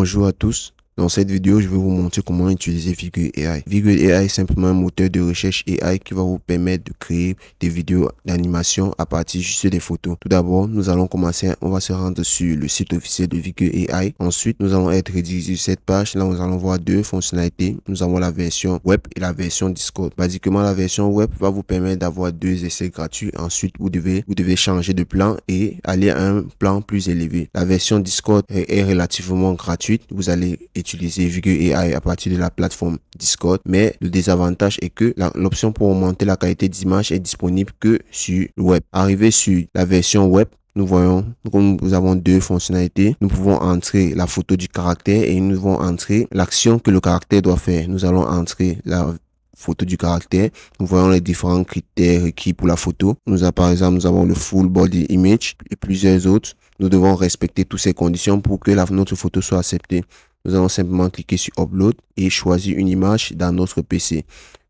Bonjour à tous. Dans cette vidéo, je vais vous montrer comment utiliser Vigor AI. Vigor AI est simplement un moteur de recherche AI qui va vous permettre de créer des vidéos d'animation à partir juste des photos. Tout d'abord, nous allons commencer, on va se rendre sur le site officiel de Vigor AI. Ensuite, nous allons être redirigés sur cette page. Là, nous allons voir deux fonctionnalités. Nous avons la version web et la version Discord. Basiquement, la version web va vous permettre d'avoir deux essais gratuits. Ensuite, vous devez changer de plan et aller à un plan plus élevé. La version Discord est relativement gratuite. Vous allez utiliser Vigor AI à partir de la plateforme Discord, mais le désavantage est que l'option pour augmenter la qualité d'image est disponible que sur le web. Arrivé sur la version web, nous voyons que nous avons deux fonctionnalités. Nous pouvons entrer la photo du caractère et nous devons entrer l'action que le caractère doit faire. Nous allons entrer la photo du caractère. Nous voyons les différents critères requis pour la photo. Par exemple, nous avons le full body image et plusieurs autres. Nous devons respecter toutes ces conditions pour que notre photo soit acceptée. Nous allons simplement cliquer sur Upload et choisir une image dans notre PC.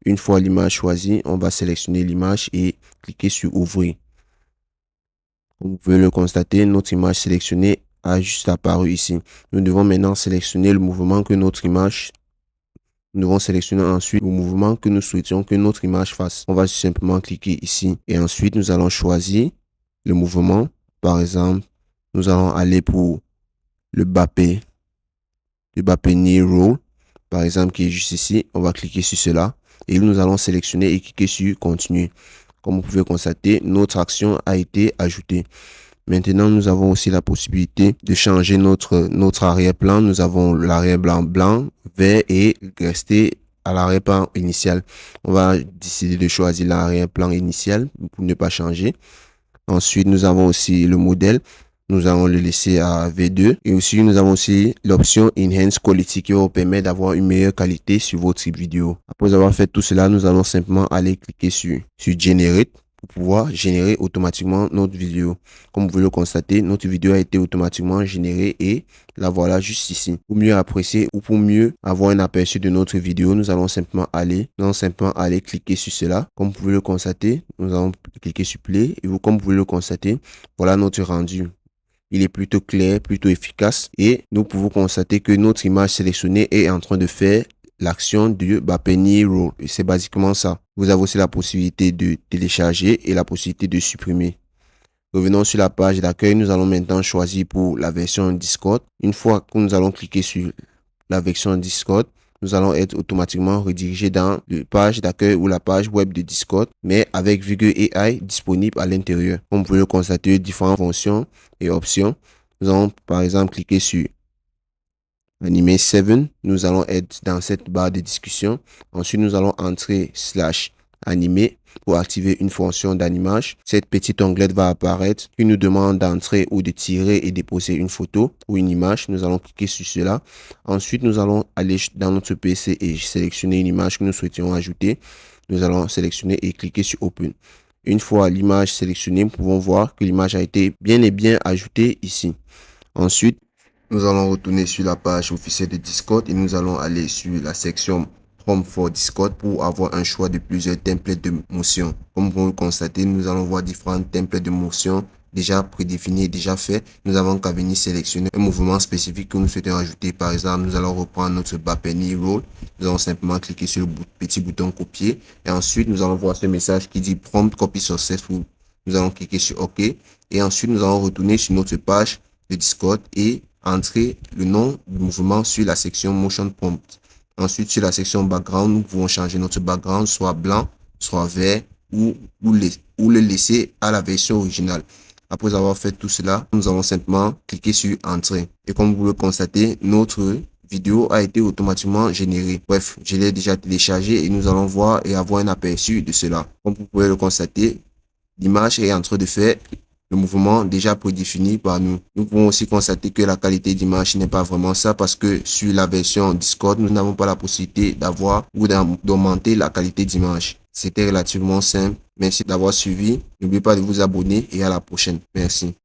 Une fois l'image choisie, on va sélectionner l'image et cliquer sur Ouvrir. Comme vous pouvez le constater, notre image sélectionnée a juste apparu ici. Nous devons maintenant sélectionner le mouvement que notre image. Nous devons sélectionner ensuite le mouvement que nous souhaitions que notre image fasse. On va simplement cliquer ici et ensuite nous allons choisir le mouvement. Par exemple, nous allons aller pour le Bappé knee roll, par exemple, qui est juste ici. On va cliquer sur cela et nous allons sélectionner et cliquer sur Continuer. Comme vous pouvez constater, notre action a été ajoutée. Maintenant, nous avons aussi la possibilité de changer notre arrière-plan. Nous avons l'arrière-plan blanc, vert et rester à l'arrière-plan initial. On va décider de choisir l'arrière-plan initial pour ne pas changer. Ensuite, nous avons aussi le modèle. Nous allons le laisser à V2 et aussi nous avons aussi l'option Enhance Quality qui va vous permettre d'avoir une meilleure qualité sur votre vidéo. Après avoir fait tout cela, nous allons simplement aller cliquer sur Generate pour pouvoir générer automatiquement notre vidéo. Comme vous pouvez le constater, notre vidéo a été automatiquement générée et la voilà juste ici. Pour mieux apprécier ou pour mieux avoir un aperçu de notre vidéo, nous allons simplement aller cliquer sur cela. Comme vous pouvez le constater, nous allons cliquer sur Play et comme vous pouvez le constater, voilà notre rendu. Il est plutôt clair, plutôt efficace et nous pouvons constater que notre image sélectionnée est en train de faire l'action du Bappé knee roll. Et c'est basiquement ça. Vous avez aussi la possibilité de télécharger et la possibilité de supprimer. Revenons sur la page d'accueil. Nous allons maintenant choisir pour la version Discord. Une fois que nous allons cliquer sur la version Discord, nous allons être automatiquement redirigés dans la page d'accueil ou la page web de Discord, mais avec Vigor AI disponible à l'intérieur. Comme vous pouvez le constater, différentes fonctions et options. Nous allons par exemple cliquer sur Animer 7. Nous allons être dans cette barre de discussion. Ensuite, nous allons entrer /animer pour activer une fonction d'animage. Cette petite onglette va apparaître qui nous demande d'entrer ou de tirer et déposer une photo ou une image. Nous allons cliquer sur cela. Ensuite, nous allons aller dans notre PC et sélectionner une image que nous souhaitions ajouter. Nous allons sélectionner et cliquer sur Open. Une fois l'image sélectionnée, nous pouvons voir que l'image a été bien et bien ajoutée ici. Ensuite, nous allons retourner sur la page officielle de Discord et nous allons aller sur la section Home for Discord pour avoir un choix de plusieurs templates de motion. Comme vous le constatez, nous allons voir différents templates de motion déjà prédéfinis, déjà faits. Nous avons qu'à venir sélectionner un mouvement spécifique que nous souhaitons ajouter. Par exemple, nous allons reprendre notre Bappé knee roll. Nous allons simplement cliquer sur le petit bouton copier et ensuite nous allons voir ce message qui dit Prompt Copy Successful. Nous allons cliquer sur OK et ensuite nous allons retourner sur notre page de Discord et entrer le nom du mouvement sur la section Motion Prompt. Ensuite, sur la section Background, nous pouvons changer notre background, soit blanc, soit vert, ou le laisser à la version originale. Après avoir fait tout cela, nous allons simplement cliquer sur Entrer. Et comme vous le constatez, notre vidéo a été automatiquement générée. Bref, je l'ai déjà téléchargé et nous allons voir et avoir un aperçu de cela. Comme vous pouvez le constater, l'image est en train de faire le mouvement déjà prédéfini par nous. Nous pouvons aussi constater que la qualité d'image n'est pas vraiment ça parce que sur la version Discord, nous n'avons pas la possibilité d'avoir ou d'augmenter la qualité d'image. C'était relativement simple. Merci d'avoir suivi. N'oubliez pas de vous abonner et à la prochaine. Merci.